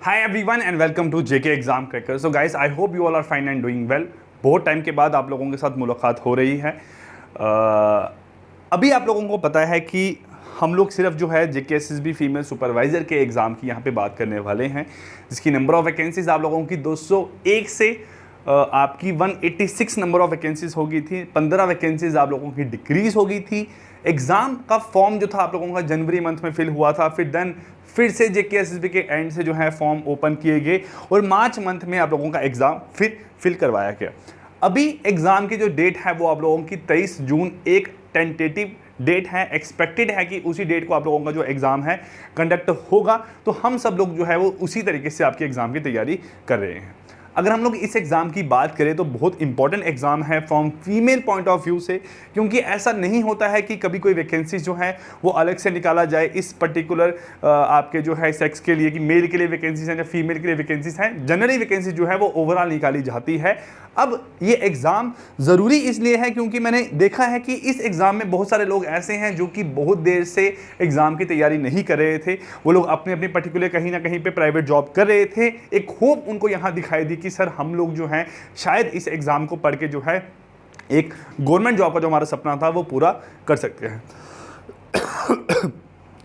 Hi everyone and welcome to JK Exam Cracker. So guys, I hope you all are fine and doing well. बहुत time के बाद आप लोगों के साथ मुलाकात हो रही है। अभी आप लोगों को पता है कि हम लोग सिर्फ जो है JKSSB फीमेल सुपरवाइज़र के एग्ज़ाम की यहाँ पे बात करने वाले हैं, जिसकी नंबर ऑफ़ वैकेंसीज़ आप लोगों की 201 से आपकी 186 नंबर ऑफ़ वैकेंसीज़ हो गई थी। 15 वैकेंसीज़ आप लोगों की डिक्रीज़ हो गई थी। एग्ज़ाम का फॉर्म जो था आप लोगों का जनवरी मंथ में फिल हुआ था, फिर से JKSSB के एंड से जो है फॉर्म ओपन किए गए और मार्च मंथ में आप लोगों का एग्ज़ाम फिर फिल करवाया गया। अभी एग्ज़ाम की जो डेट है वो आप लोगों की 23 जून एक टेंटेटिव डेट है। एक्सपेक्टेड है कि उसी डेट को आप लोगों का जो एग्ज़ाम है कंडक्ट होगा, तो हम सब लोग जो है वो उसी तरीके से आपके एग्ज़ाम की तैयारी कर रहे हैं। अगर हम लोग इस एग्ज़ाम की बात करें तो बहुत इंपॉर्टेंट एग्ज़ाम है from female point of view से, क्योंकि ऐसा नहीं होता है कि कभी कोई वैकेंसीज जो है वो अलग से निकाला जाए इस पर्टिकुलर आपके जो है सेक्स के लिए, कि मेल के लिए वैकेंसीज हैं या फीमेल के लिए वैकेंसीज हैं। जनरली वैकेंसी जो है वो ओवरऑल निकाली जाती है। अब ये एग्ज़ाम ज़रूरी इसलिए है क्योंकि मैंने देखा है कि इस एग्ज़ाम में बहुत सारे लोग ऐसे हैं जो कि बहुत देर से एग्ज़ाम की तैयारी नहीं कर रहे थे। वो लोग अपने अपने पर्टिकुलर कहीं ना कहीं पे प्राइवेट जॉब कर रहे थे। एक होप उनको यहाँ दिखाई दी कि सर हम लोग जो हैं शायद इस एग्ज़ाम को पढ़ के जो है एक गवर्नमेंट जॉब का जो हमारा सपना था वो पूरा कर सकते हैं।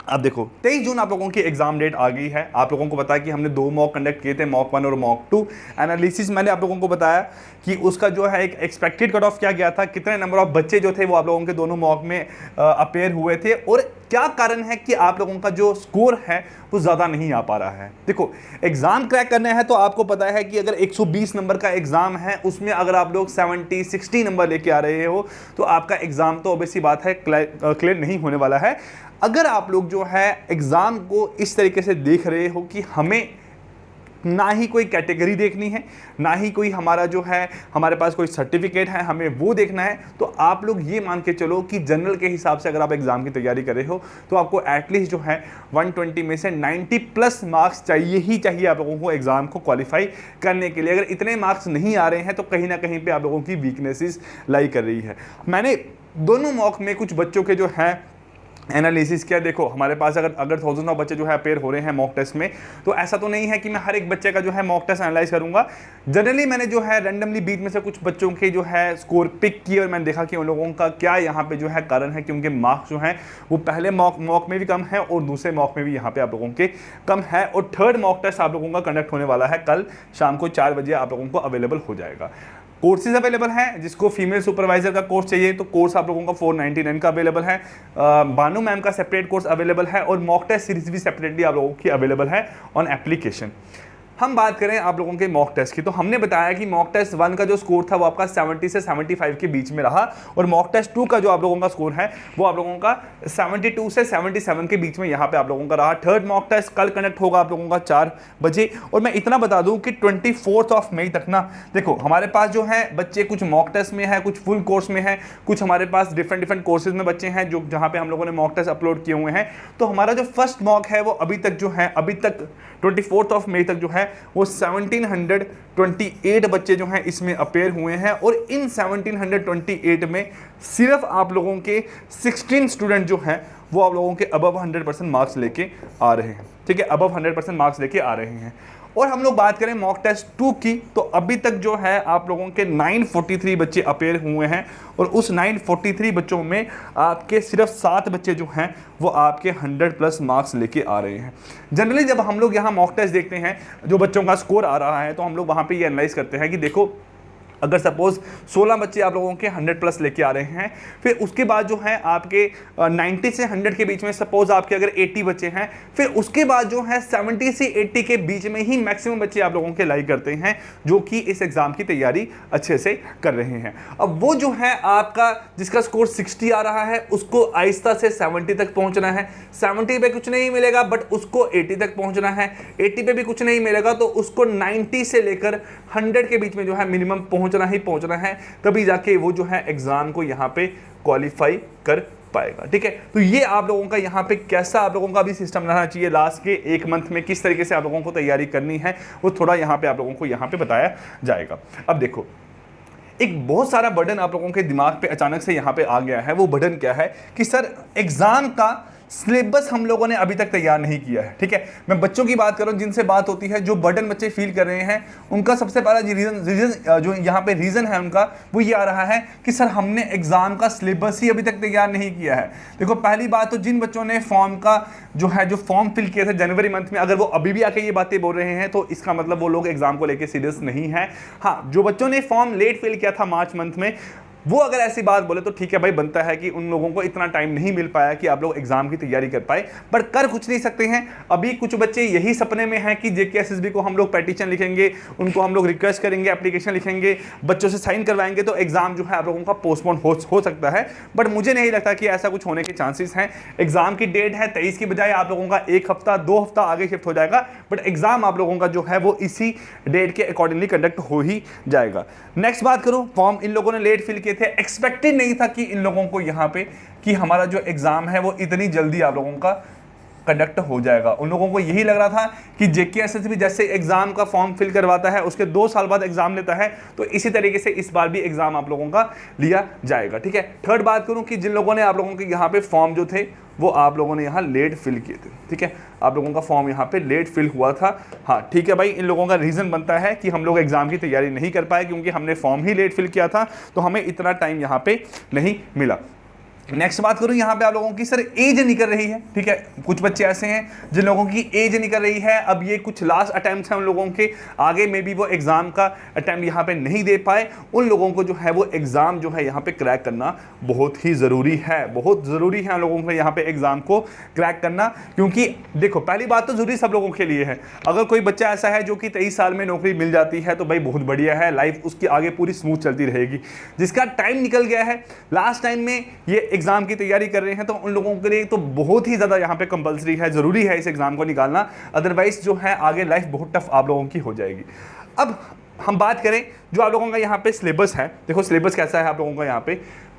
अब देखो 23 जून आप लोगों की एग्जाम डेट आ गई है। आप लोगों को पता है कि हमने 2 मॉक कंडक्ट किए थे, मॉक 1 और मॉक 2 एनालिसिस। मैंने आप लोगों को बताया कि उसका जो है एक एक्सपेक्टेड कट ऑफ क्या गया था, कितने नंबर ऑफ बच्चे जो थे वो आप लोगों के दोनों मॉक में अपेयर हुए थे और क्या कारण है कि आप लोगों का जो स्कोर है वो ज़्यादा नहीं आ पा रहा है। देखो एग्ज़ाम क्रैक करना है तो आपको पता है कि अगर 120 नंबर का एग्ज़ाम है उसमें अगर आप लोग 60 नंबर लेके आ रहे हो तो आपका एग्ज़ाम तो ऑब्वियसली बात है क्लियर नहीं होने वाला है। अगर आप लोग जो है एग्ज़ाम को इस तरीके से देख रहे हो कि हमें ना ही कोई कैटेगरी देखनी है, ना ही कोई हमारा जो है हमारे पास कोई सर्टिफिकेट है, हमें वो देखना है, तो आप लोग ये मान के चलो कि जनरल के हिसाब से अगर आप एग्ज़ाम की तैयारी कर रहे हो तो आपको एटलीस्ट जो है 120 में से 90 प्लस मार्क्स चाहिए ही चाहिए आप लोगों को एग्ज़ाम को क्वालिफाई करने के लिए। अगर इतने मार्क्स नहीं आ रहे हैं तो कहीं ना कहीं पर आप लोगों की वीकनेसेस लाई कर रही है। मैंने दोनों मॉक में कुछ बच्चों के जो है एनालिसिस किया। देखो हमारे पास अगर 1000 बच्चे जो है अपेयर हो रहे हैं मॉक टेस्ट में, तो ऐसा तो नहीं है कि मैं हर एक बच्चे का जो है मॉक टेस्ट एनालाइज करूंगा। जनरली मैंने जो है रैंडमली बीच में से कुछ बच्चों के जो है स्कोर पिक किए और मैंने देखा कि उन लोगों का क्या यहाँ पे जो है कारण है कि उनके मार्क्स जो हैं वो पहले मॉक में भी कम है और दूसरे मॉक में भी यहाँ पे आप लोगों के कम है। और थर्ड मॉक टेस्ट आप लोगों का कंडक्ट होने वाला है कल शाम को 4 बजे आप लोगों को अवेलेबल हो जाएगा। कोर्सेज अवेलेबल हैं। जिसको फीमेल सुपरवाइजर का कोर्स चाहिए तो कोर्स आप लोगों का 499 का अवेलेबल है। बानू मैम का सेपरेट कोर्स अवेलेबल है और मॉक टेस्ट सीरीज भी सेपरेटली आप लोगों की अवेलेबल है ऑन एप्लीकेशन। हम बात करें आप लोगों के मॉक टेस्ट की तो हमने बताया कि मॉक टेस्ट 1 का जो स्कोर था वो आपका 70 से 75 के बीच में रहा और मॉक टेस्ट 2 का जो आप लोगों का स्कोर है वो आप लोगों का 72 से 77 के बीच में यहाँ पे आप लोगों का रहा। थर्ड मॉक टेस्ट कल कनेक्ट होगा आप लोगों का 4 बजे। और मैं इतना बता दूं कि 24 मई तक ना, देखो हमारे पास जो है बच्चे कुछ मॉक टेस्ट में है, कुछ फुल कोर्स में है, कुछ हमारे पास डिफरेंट कोर्सेज में बच्चे हैं जो जहाँ पे हम लोगों ने मॉक टेस्ट अपलोड किए हुए हैं। तो हमारा जो फर्स्ट मॉक है वो अभी तक 24 मई तक जो है वो 1728 बच्चे जो हैं इसमें अपेयर हुए हैं और इन 1728 में सिर्फ आप लोगों के 16 स्टूडेंट जो हैं वो आप लोगों के अबव 100% मार्क्स लेके आ रहे हैं। ठीक है, अबव 100% मार्क्स लेके आ रहे हैं। और हम लोग बात करें मॉक टेस्ट 2 की तो अभी तक जो है आप लोगों के 943 बच्चे अपेयर हुए हैं और उस 943 बच्चों में आपके सिर्फ 7 बच्चे जो हैं वो आपके 100 प्लस मार्क्स लेके आ रहे हैं। जनरली जब हम लोग यहाँ मॉक टेस्ट देखते हैं जो बच्चों का स्कोर आ रहा है तो हम लोग वहाँ पे ये एनालाइज करते हैं कि देखो अगर सपोज 16 बच्चे आप लोगों के 100 प्लस लेके आ रहे हैं, फिर उसके बाद जो है आपके 90 से 100 के बीच में सपोज आपके अगर 80 बच्चे हैं, फिर उसके बाद जो है 70 से 80 के बीच में ही मैक्सिमम बच्चे आप लोगों के लाइक करते हैं जो कि इस एग्जाम की तैयारी अच्छे से कर रहे हैं। अब वो जो है आपका जिसका स्कोर 60 आ रहा है उसको आहिस्ता से 70 तक पहुंचना है। 70 पे कुछ नहीं मिलेगा बट उसको 80 तक पहुंचना है। 80 पे भी कुछ नहीं मिलेगा तो उसको 90 से लेकर 100 के बीच में जो है मिनिमम पहुंचना है, तभी जाके वो जो है एग्जाम को यहाँ पे क्वालिफाई कर पाएगा। ठीक है, तो ये आप लोगों का यहाँ पे कैसा आप लोगों का भी सिस्टम रहना चाहिए, लास्ट के 1 मंथ में किस तरीके से आप लोगों को तैयारी करनी है वो थोड़ा यहाँ पे आप लोगों को यहाँ पे बताया जाएगा। अब देखो एक बहुत सारा बर्डन आप लोगों के दिमाग पे अचानक से यहाँ पे आ गया है। वो बर्डन क्या है कि सर एग्जाम का सिलेबस हम लोगों ने अभी तक तैयार नहीं किया है। ठीक है, मैं बच्चों की बात कर रहा हूं जिनसे बात होती है, जो बर्डन बच्चे फील कर रहे हैं, उनका सबसे पहला रीजन जो यहाँ पे रीजन है उनका, वो ये आ रहा है कि सर हमने एग्जाम का सिलेबस ही अभी तक तैयार नहीं किया है। देखो पहली बात तो जिन बच्चों ने फॉर्म का जो फॉर्म फिल किया था जनवरी मंथ में, अगर वो अभी भी आके ये बातें बोल रहे हैं तो इसका मतलब वो लोग एग्जाम को लेकर सीरियस नहीं है। हाँ, जो बच्चों ने फॉर्म लेट फिल किया था मार्च मंथ में, वो अगर ऐसी बात बोले तो ठीक है भाई, बनता है कि उन लोगों को इतना टाइम नहीं मिल पाया कि आप लोग एग्जाम की तैयारी कर पाए, पर कर कुछ नहीं सकते हैं। अभी कुछ बच्चे यही सपने में हैं कि जेकेएसएसबी को हम लोग पेटिशन लिखेंगे, उनको हम लोग रिक्वेस्ट करेंगे, एप्लीकेशन लिखेंगे, बच्चों से साइन करवाएंगे तो एग्जाम जो है आप लोगों का पोस्टपोन हो सकता है। बट मुझे नहीं लगता कि ऐसा कुछ होने के चांसेस हैं। एग्जाम की डेट है 23 की बजाय आप लोगों का 1 हफ्ता 2 हफ्ता आगे शिफ्ट हो जाएगा, बट एग्जाम आप लोगों का जो है वो इसी डेट के अकॉर्डिंगली कंडक्ट हो ही जाएगा। नेक्स्ट बात करूं, फॉर्म इन लोगों ने लेट फिल किए थे, एक्सपेक्टेड नहीं था कि इन लोगों को यहाँ पे कि हमारा जो एग्जाम है वो इतनी जल्दी आप लोगों का कंडक्ट हो जाएगा। उन लोगों को यही लग रहा था कि जेकेएसएसबी जैसे एग्जाम का फॉर्म फिल करवाता है, उसके 2 साल बाद एग्जाम लेता है, तो इसी तरीके से इस बार भी एग्जाम आप लोगों का लिया जाएगा। ठीक है, थर्ड बात करूं कि जिन लोगों ने आप लोगों के यहाँ पे फॉर्म जो थे वो आप लोगों ने यहाँ लेट फिल किए थे। ठीक है, आप लोगों का फॉर्म यहाँ पे लेट फिल हुआ था। हाँ ठीक है भाई, इन लोगों का रीज़न बनता है कि हम लोग एग्जाम की तैयारी नहीं कर पाए क्योंकि हमने फॉर्म ही लेट फिल किया था, तो हमें इतना टाइम यहाँ पे नहीं मिला। नेक्स्ट बात करूं यहाँ पे आप लोगों की, सर एज निकल रही है। ठीक है, कुछ बच्चे ऐसे हैं जिन लोगों की एज निकल रही है, अब ये कुछ लास्ट अटैम्प्ट हैं उन लोगों के, आगे में भी वो एग्जाम का अटैम्प्ट यहाँ पे नहीं दे पाए, उन लोगों को जो है वो एग्जाम जो है यहाँ पे क्रैक करना बहुत ही ज़रूरी है। बहुत ज़रूरी है उन लोगों को यहाँ पे एग्जाम को क्रैक करना, क्योंकि देखो पहली बात तो ज़रूरी सब लोगों के लिए है। अगर कोई बच्चा ऐसा है जो कि 23 साल में नौकरी मिल जाती है तो भाई बहुत बढ़िया है, लाइफ उसकी आगे पूरी स्मूथ चलती रहेगी। जिसका टाइम निकल गया है, लास्ट टाइम में ये एग्जाम की तैयारी कर रहे हैं, तो उन लोगों के लिए तो बहुत ही ज़्यादा यहाँ पे कंपलसरी है, ज़रूरी है इस एग्जाम को निकालना, अदरवाइज जो है आगे लाइफ बहुत टफ आप लोगों की हो जाएगी। अब हम बात करें जो आप लोगों का यहाँ पे सिलेबस है, देखो सिलेबस कैसा है आप लोगों का, यहाँ पे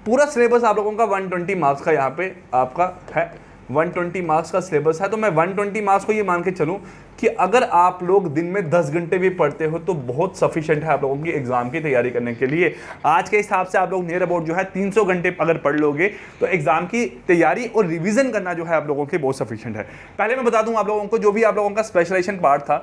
पूरा सिलेबस आप लोगों का 120 मार्क्स का यहाँ पे आपका है, 120 मार्क्स का सिलेबस है। तो मैं 120 मार्क्स को ये मान के चलूँ कि अगर आप लोग दिन में 10 घंटे भी पढ़ते हो तो बहुत सफिशिएंट है आप लोगों की एग्जाम की तैयारी करने के लिए। आज के हिसाब से आप लोग नियर अबाउट जो है 300 घंटे अगर पढ़ लोगे तो एग्जाम की तैयारी और रिवीजन करना जो है आप लोगों के बहुत सफिशिएंट है। पहले मैं बता दूं आप लोगों को, जो भी आप लोगों का स्पेशलाइजेशन पार्ट था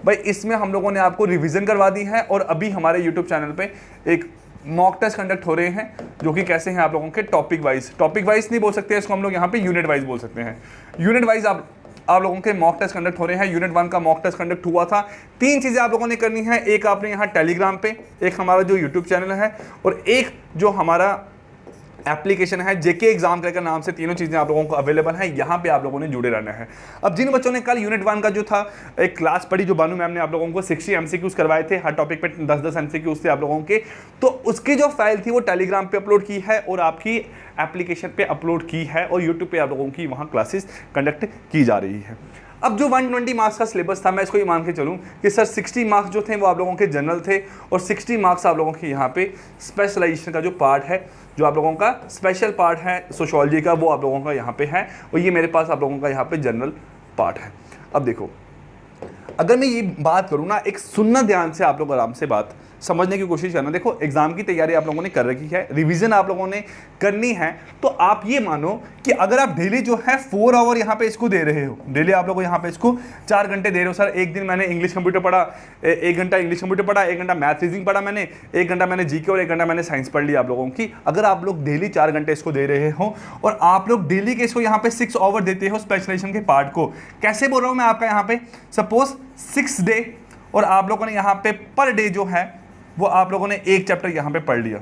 भाई, इसमें हम लोगों ने आपको रिविजन करवा दी है, और अभी हमारे यूट्यूब चैनल पर एक मॉक टेस्ट कंडक्ट हो रहे हैं जो कि कैसे हैं आप लोगों के टॉपिक वाइज नहीं बोल सकते इसको हम लोग यहाँ पे यूनिट वाइज बोल सकते हैं। यूनिट वाइज आप लोगों के मॉक टेस्ट कंडक्ट हो रहे हैं। यूनिट 1 का मॉक टेस्ट कंडक्ट हुआ था। 3 चीज़ें आप लोगों ने करनी है, एक आपने यहाँ टेलीग्राम पे, एक हमारा जो यूट्यूब चैनल है, और एक जो हमारा एप्लीकेशन है जेके एग्जाम क्रैकर नाम से, तीनों चीज़ें आप लोगों को अवेलेबल है, यहाँ पे आप लोगों ने जुड़े रहना है। अब जिन बच्चों ने कल यूनिट 1 का जो था एक क्लास पढ़ी, जो बानू मैम ने आप लोगों को 60 एमसीक्यूज करवाए थे, हर टॉपिक पे 10-10 एमसीक्यूज थे आप लोगों के, तो उसकी जो फाइल थी वो टेलीग्राम पे अपलोड की है और आपकी एप्लीकेशन पे अपलोड की है, और यूट्यूब पे आप लोगों की वहाँ क्लासेस कंडक्ट की जा रही है। अब जो 120 मार्क्स का सिलेबस था, मैं इसको ये मान के चलूँ कि सर 60 मार्क्स जो थे वो आप लोगों के जनरल थे, और 60 मार्क्स आप लोगों के यहाँ पे स्पेशलाइजेशन का जो पार्ट है, जो आप लोगों का स्पेशल पार्ट है सोशियोलॉजी का, वो आप लोगों का यहाँ पे है, और ये मेरे पास आप लोगों का यहाँ पे जनरल पार्ट है। अब देखो, अगर मैं ये बात करूँ ना, एक सुनना ध्यान से, आप लोग आराम से बात समझने की कोशिश करना। देखो एग्जाम की तैयारी आप लोगों ने कर रखी है, रिवीजन आप लोगों ने करनी है, तो आप ये मानो कि अगर आप डेली जो है 4 आवर यहाँ पे इसको दे रहे हो, डेली आप लोगों यहाँ पे इसको 4 घंटे दे रहे हो। सर एक दिन मैंने इंग्लिश कंप्यूटर पढ़ा, 1 घंटा इंग्लिश कंप्यूटर पढ़ा, 1 घंटा मैथ रीजनिंग पढ़ा मैंने, 1 घंटा मैंने जीके और 1 घंटा मैंने साइंस पढ़ लिया आप लोगों की। अगर आप लोग डेली 4 घंटे इसको दे रहे हो और आप लोग डेली के इसको यहाँ पे 6 आवर देते हो स्पेशलाइजेशन के पार्ट को, कैसे बोल रहा हूँ मैं आपका यहाँ पे, सपोज 6 डे, और आप लोगों ने यहाँ पे पर डे जो है वो आप लोगों ने एक चैप्टर यहाँ पे पढ़ लिया,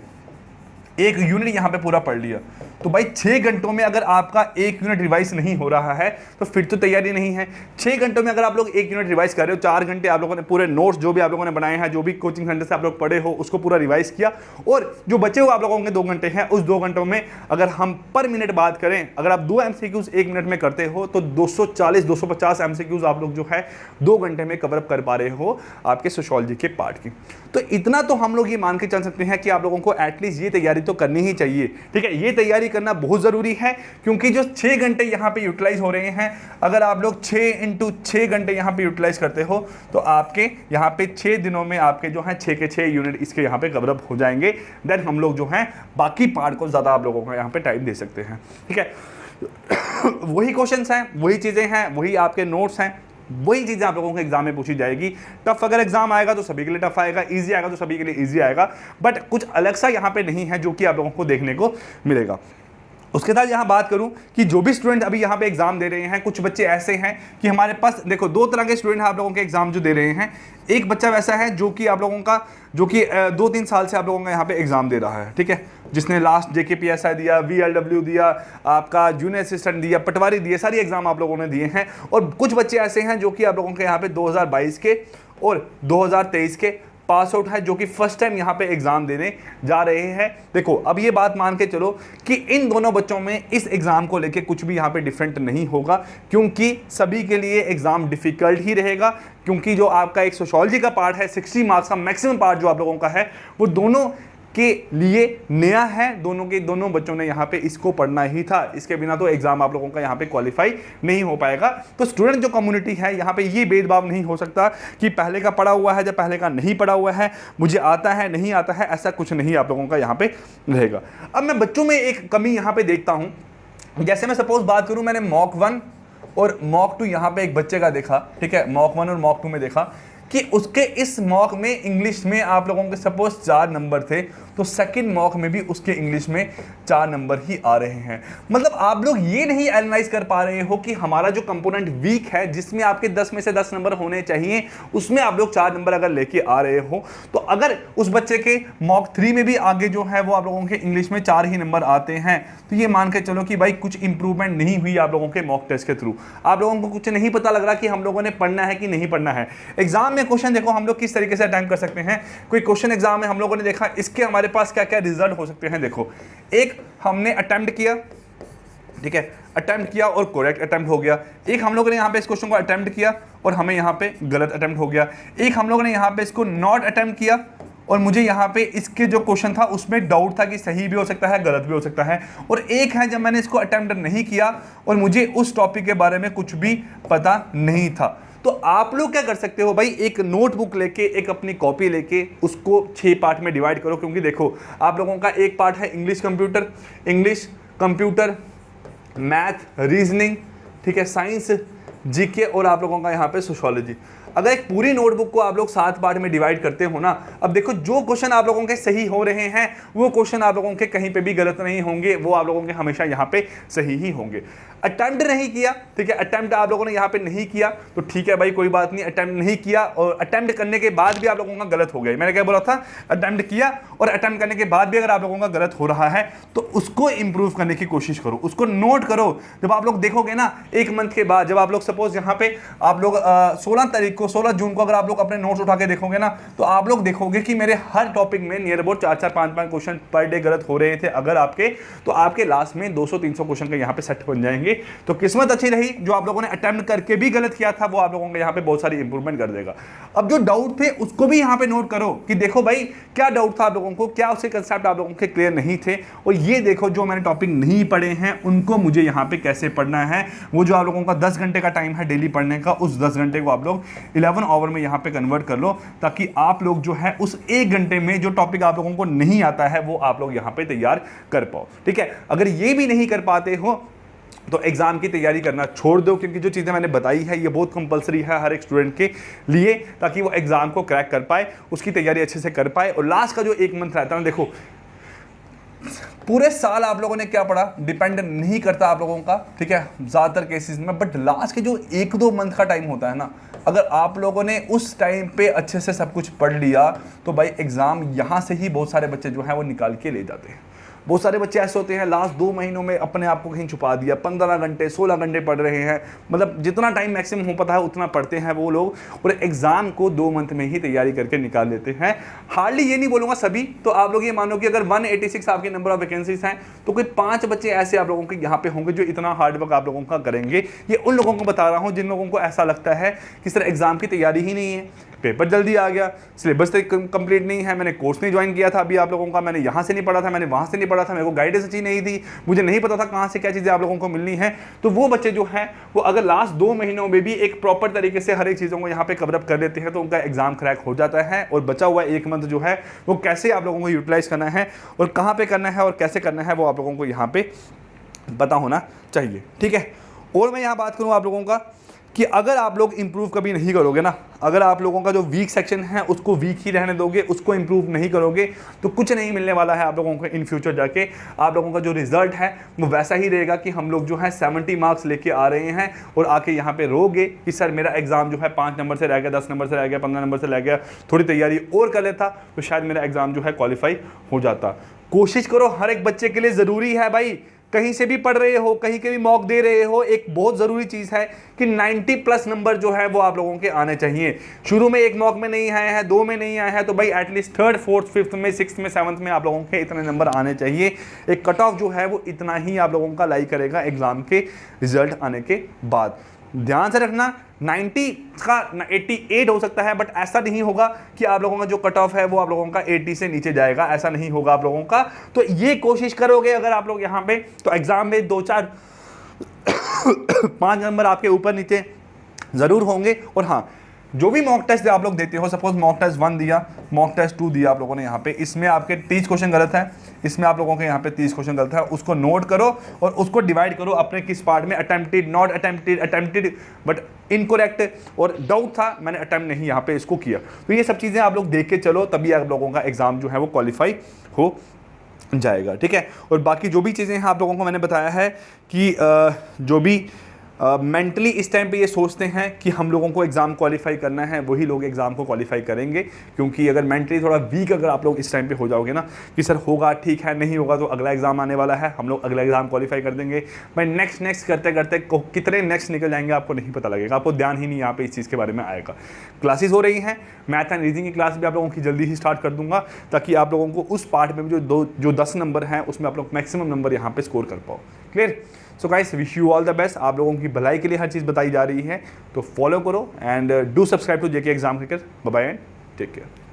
एक यूनिट यहाँ पे पूरा पढ़ लिया, तो भाई 6 घंटों में अगर आपका एक यूनिट रिवाइज नहीं हो रहा है तो फिर तो तैयारी नहीं है। 6 घंटों में अगर आप लोग एक यूनिट रिवाइज कर रहे हो, 4 घंटे आप लोगों ने पूरे नोट्स जो भी आप लोगों ने बनाए हैं, जो भी कोचिंग सेंटर से आप लोग पढ़े हो उसको पूरा रिवाइज किया, और जो बचे हुए आप लोगों के 2 घंटे हैं, उस 2 घंटों में अगर हम पर मिनट बात करें, अगर आप 2 एमसीक्यूज 1 मिनट में करते हो तो 240-250 एमसीक्यूज आप लोग जो है 2 घंटे में कवरअप कर पा रहे हो आपके सोशियोलॉजी के पार्ट की। तो इतना तो हम लोग ये मान के चल सकते हैं कि आप लोगों को एटलीस्ट ये तैयारी तो करनी ही चाहिए। ठीक है, ये तैयारी करना बहुत ज़रूरी है, क्योंकि जो 6 घंटे यहाँ पे यूटिलाइज हो रहे हैं, अगर आप लोग 6 × 6 घंटे यहाँ पे यूटिलाइज करते हो तो आपके यहाँ पे 6 दिनों में आपके जो हैं 6 के 6 यूनिट इसके यहाँ पे कवरअप हो जाएंगे। देन हम लोग जो हैं बाकी पार्ट को ज़्यादा आप लोगों को यहाँ पे टाइम दे सकते हैं। ठीक है वही क्वेश्चंस हैं, वही चीज़ें हैं, वही आपके नोट्स हैं, वही चीज़ें आप लोगों के एग्जाम में पूछी जाएगी। टफ अगर एग्जाम आएगा तो सभी के लिए टफ आएगा, इजी आएगा तो सभी के लिए इजी आएगा, बट कुछ अलग सा यहाँ पे नहीं है जो कि आप लोगों को देखने को मिलेगा। उसके साथ यहाँ बात करूँ कि जो भी स्टूडेंट अभी यहाँ पे एग्जाम दे रहे हैं, कुछ बच्चे ऐसे हैं कि हमारे पास देखो दो तरह के स्टूडेंट आप लोगों के एग्जाम जो दे रहे हैं। एक बच्चा वैसा है जो कि आप लोगों का जो कि 2-3 साल से आप लोगों का यहाँ पे एग्जाम दे रहा है, ठीक है, जिसने लास्ट JKPSI दिया, VLW दिया, आपका जूनियर असिस्टेंट दिया, पटवारी दिए, सारी एग्जाम आप लोगों ने दिए हैं। और कुछ बच्चे ऐसे हैं जो कि आप लोगों के यहाँ पे 2022 के और 2023 के पास आउट है, जो कि फर्स्ट टाइम यहाँ पे एग्जाम देने जा रहे हैं। देखो अब ये बात मान के चलो कि इन दोनों बच्चों में इस एग्जाम को लेके कुछ भी यहाँ पे डिफरेंट नहीं होगा, क्योंकि सभी के लिए एग्जाम डिफिकल्ट ही रहेगा। क्योंकि जो आपका एक सोशियोलॉजी का पार्ट है, 60 मार्क्स का मैक्सिमम पार्ट जो आप लोगों का है, वो दोनों के लिए नया है। दोनों बच्चों ने यहाँ पे इसको पढ़ना ही था, इसके बिना तो एग्जाम आप लोगों का यहाँ पे क्वालिफाई नहीं हो पाएगा। तो स्टूडेंट जो कम्युनिटी है यहाँ पे ये भेदभाव नहीं हो सकता कि पहले का पढ़ा हुआ है या पहले का नहीं पढ़ा हुआ है, मुझे आता है नहीं आता है, ऐसा कुछ नहीं आप लोगों का यहाँ पे रहेगा। अब मैं बच्चों में एक कमी यहाँ पे देखता हूँ, जैसे मैं सपोज बात करूँ, मैंने मॉक 1 और मॉक 2 यहाँ पे एक बच्चे का देखा, ठीक है, मॉक 1 और मॉक 2 में देखा कि उसके इस मॉक में इंग्लिश में आप लोगों के सपोज 4 नंबर थे, तो सेकंड मॉक में भी उसके इंग्लिश में 4 नंबर ही आ रहे हैं। मतलब आप लोग ये नहीं एनालाइज कर पा रहे हो कि हमारा जो कंपोनेंट वीक है, जिसमें आपके 10 में से 10 नंबर होने चाहिए, उसमें आप लोग 4 नंबर अगर लेके आ रहे हो, तो अगर उस बच्चे के मॉक 3 में भी आगे जो है वो आप लोगों के इंग्लिश में 4 ही नंबर आते हैं, तो ये मान के चलो कि भाई कुछ इंप्रूवमेंट नहीं हुई आप लोगों के मॉक टेस्ट के थ्रू। आप लोगों को कुछ नहीं पता लग रहा कि हम लोगों ने पढ़ना है कि नहीं पढ़ना है। एग्जाम में क्वेश्चन देखो हम लोग किस तरीके से अटेम्प्ट कर सकते हैं। कोई क्वेश्चन एग्जाम में हम लोगों ने देखा, इसके हमारे पास क्या क्या रिजल्ट हो सकते हैं। देखो, एक हमने अटेम्प्ट किया, ठीक है, अटेम्प्ट किया और करेक्ट अटेम्प्ट हो गया। एक हम लोगों ने यहाँ पे इस क्वेश्चन को अटेम्प्ट किया और हमें यहाँ पे गलत अटेम्प्ट हो गया। एक हम लोगों ने यहाँ पे इसको नॉट अटेम्प्ट किया और मुझे यहाँ पे इसके जो क्वेश्चन था उसमें डाउट था कि सही भी हो सकता है, गलत भी हो सकता है। और एक है जब मैंने इसको अटेम्प्ट नहीं किया और मुझे उस टॉपिक के बारे में कुछ भी पता नहीं था। तो आप लोग क्या कर सकते हो भाई, एक नोटबुक लेके, एक अपनी कॉपी लेके उसको 6 पार्ट में डिवाइड करो। क्योंकि देखो आप लोगों का एक पार्ट है इंग्लिश कंप्यूटर, मैथ, रीजनिंग, ठीक है, साइंस, जीके और आप लोगों का यहाँ पे सोशियोलॉजी। अगर एक पूरी नोटबुक को आप लोग 7 पार्ट में डिवाइड करते हो ना, अब देखो जो क्वेश्चन आप लोगों के सही हो रहे हैं वो क्वेश्चन आप लोगों के कहीं पे भी गलत नहीं होंगे, वो आप लोगों के हमेशा यहाँ पे सही ही होंगे। अटेम्प्ट नहीं किया, ठीक है, अटेम्प्ट आप लोगों ने यहाँ पे नहीं किया तो ठीक है भाई, कोई बात नहीं, अटेम्प्ट नहीं किया और अटेम्प्ट करने के बाद भी आप लोगों का गलत हो गया। मैंने क्या बोला था, अटेम्प्ट किया और अटेम्प्ट करने के बाद भी अगर आप लोगों का गलत हो रहा है तो उसको इंप्रूव करने की कोशिश करो, उसको नोट करो। जब आप लोग देखोगे ना 1 मंथ के बाद, जब आप लोग सपोज यहाँ पे आप लोग 16 जून को अगर आप लोग अपने नोट्स उठा के देखोगे ना, तो आप लोग देखोगे कि मेरे हर टॉपिक में near about 4-4, 5-5 question per day गलत हो रहे थे अगर आपके, तो आपके लास्ट में 200-300 क्वेश्चन के यहाँ पे सेट बन जाएंगे। तो किस्मत अच्छी रही, जो आप लोगों ने अटेम्प्ट करके भी गलत किया था वो आप लोगों को यहाँ पे बहुत सारी इंप्रूवमेंट कर देगा। अब जो डाउट थे उसको भी यहाँ पे नोट करो कि देखो भाई क्या डाउट था आप लोगों को, क्या उसके कंसेप्ट आप लोगों के क्लियर नहीं थे, और ये देखो जो मैंने टॉपिक नहीं पढ़े हैं उनको मुझे यहाँ पे कैसे पढ़ना है। वो जो आप लोगों का 10 घंटे का टाइम है डेली पढ़ने का, उस 10 घंटे को आप लोग 11 आवर में यहाँ पे कन्वर्ट कर लो, ताकि आप लोग जो है उस 1 घंटे में जो टॉपिक आप लोगों को नहीं आता है वो आप लोग यहाँ पे तैयार कर पाओ। ठीक है, अगर ये भी नहीं कर पाते हो तो एग्जाम की तैयारी करना छोड़ दो, क्योंकि जो चीज़ें मैंने बताई है ये बहुत कंपलसरी है हर एक स्टूडेंट के लिए, ताकि वो एग्जाम को क्रैक कर पाए, उसकी तैयारी अच्छे से कर पाए। और लास्ट का जो 1 मंथ रहता है ना, देखो पूरे साल आप लोगों ने क्या पढ़ा डिपेंड नहीं करता आप लोगों का, ठीक है, ज़्यादातर केसेस में, बट लास्ट के जो 1-2 मंथ का टाइम होता है ना, अगर आप लोगों ने उस टाइम पे अच्छे से सब कुछ पढ़ लिया तो भाई एग्ज़ाम यहाँ से ही बहुत सारे बच्चे जो हैं वो निकाल के ले जाते हैं। बहुत सारे बच्चे ऐसे होते हैं लास्ट 2 महीनों में अपने आप को कहीं छुपा दिया, 15 घंटे 16 घंटे पढ़ रहे हैं, मतलब जितना टाइम मैक्सिमम हो पाता है उतना पढ़ते हैं वो लोग, और एग्जाम को 2 मंथ में ही तैयारी करके निकाल लेते हैं। हार्डली ये नहीं बोलूँगा सभी, तो आप लोग ये मानो कि अगर 186 आपके नंबर ऑफ वैकेंसीज हैं तो कोई 5 बच्चे ऐसे आप लोगों के यहाँ पे होंगे जो इतना हार्ड वर्क आप लोगों का करेंगे। ये उन लोगों को बता रहा हूँ जिन लोगों को ऐसा लगता है कि सर एग्जाम की तैयारी ही नहीं है, पेपर जल्दी आ गया, सिलेबस तक कंप्लीट नहीं है, मैंने कोर्स नहीं ज्वाइन किया था अभी आप लोगों का, मैंने यहाँ से नहीं पढ़ा था, मैंने वहाँ से नहीं पढ़ा था, मेरे को गाइडेंस अच्छी नहीं थी, मुझे नहीं पता था कहाँ से क्या चीज़ें आप लोगों को मिलनी है। तो वो बच्चे जो हैं वो अगर लास्ट 2 महीनों में भी एक प्रॉपर तरीके से हर एक चीज़ों को यहाँ पे कवरअप कर लेते हैं तो उनका एग्जाम क्रैक हो जाता है। और बचा हुआ 1 मंथ जो है वो कैसे आप लोगों को यूटिलाइज करना है और कहाँ पर करना है और कैसे करना है वो आप लोगों को यहाँ पे पता होना चाहिए, ठीक है। और मैं यहाँ बात करूँ आप लोगों का कि अगर आप लोग इंप्रूव कभी नहीं करोगे ना, अगर आप लोगों का जो वीक सेक्शन है उसको वीक ही रहने दोगे, उसको इंप्रूव नहीं करोगे, तो कुछ नहीं मिलने वाला है आप लोगों को इन फ्यूचर जाके। आप लोगों का जो रिजल्ट है वो वैसा ही रहेगा कि हम लोग जो है 70 मार्क्स लेके आ रहे हैं और आके यहाँ पे रोगे कि सर मेरा एग्जाम जो है 5 नंबर से रह गया, 10 नंबर से रह गया, 15 नंबर से रह गया, थोड़ी तैयारी और कर लेता तो शायद मेरा एग्जाम जो है क्वालिफाई हो जाता। कोशिश करो, हर एक बच्चे के लिए ज़रूरी है भाई, कहीं से भी पढ़ रहे हो, कहीं के भी मॉक दे रहे हो, एक बहुत ज़रूरी चीज़ है कि 90 प्लस नंबर जो है वो आप लोगों के आने चाहिए। शुरू में एक मॉक में नहीं आए हैं, 2 में नहीं आए हैं, तो भाई एटलीस्ट 3rd 4th 5th में 6th में 7th में आप लोगों के इतने नंबर आने चाहिए। एक कट ऑफ जो है वो इतना ही आप लोगों का लाई करेगा एग्जाम के रिजल्ट आने के बाद। ध्यान से रखना 90 का 88 हो सकता है, बट ऐसा नहीं होगा कि आप लोगों का जो कट ऑफ है वो आप लोगों का 80 से नीचे जाएगा, ऐसा नहीं होगा आप लोगों का। तो ये कोशिश करोगे अगर आप लोग यहाँ पे, तो एग्जाम में 2-4 5 नंबर आपके ऊपर नीचे ज़रूर होंगे। और हाँ, जो भी मॉक टेस्ट आप लोग देते हो, सपोज मॉक टेस्ट 1 दिया, मॉक टेस्ट 2 दिया आप लोगों ने यहाँ पे, इसमें आपके 30 क्वेश्चन गलत है, इसमें आप लोगों के यहाँ पे 30 क्वेश्चन गलत है, उसको नोट करो और उसको डिवाइड करो अपने किस पार्ट में, attempted, not attempted, attempted but incorrect और डाउट था, मैंने अटेम्प्ट नहीं यहाँ पे इसको किया। तो ये सब चीज़ें आप लोग देख के चलो, तभी आप लोगों का एग्जाम जो है वो क्वालिफाई हो जाएगा, ठीक है। और बाकी जो भी चीज़ें हैं आप लोगों को मैंने बताया है कि जो भी मेंटली इस टाइम पे ये सोचते हैं कि हम लोगों को एग्ज़ाम क्वालिफाई करना है, वही लोग एग्ज़ाम को क्वालिफाई करेंगे। क्योंकि अगर मेंटली थोड़ा वीक अगर आप लोग इस टाइम पे हो जाओगे ना कि सर होगा ठीक है, नहीं होगा तो अगला एग्ज़ाम आने वाला है, हम लोग अगला एग्ज़ाम क्वालिफाई कर देंगे, भाई नेक्स्ट करते करते कितने नेक्स्ट निकल जाएंगे आपको नहीं पता लगेगा, आपको ध्यान ही नहीं यहाँ पे इस चीज़ के बारे में आएगा। क्लासेस हो रही हैं, मैथ एंड रीजनिंग की क्लास भी आप लोगों की जल्दी ही स्टार्ट कर दूंगा, ताकि आप लोगों को उस पार्ट में भी जो 10 नंबर हैं उसमें आप लोग मैक्सिमम नंबर यहाँ पे स्कोर कर पाओ। Clear? So guys, wish you all the best. आप लोगों की भलाई के लिए हर चीज़ बताई जा रही है, तो फॉलो करो and do subscribe to JK exam cricket. Bye bye and take care.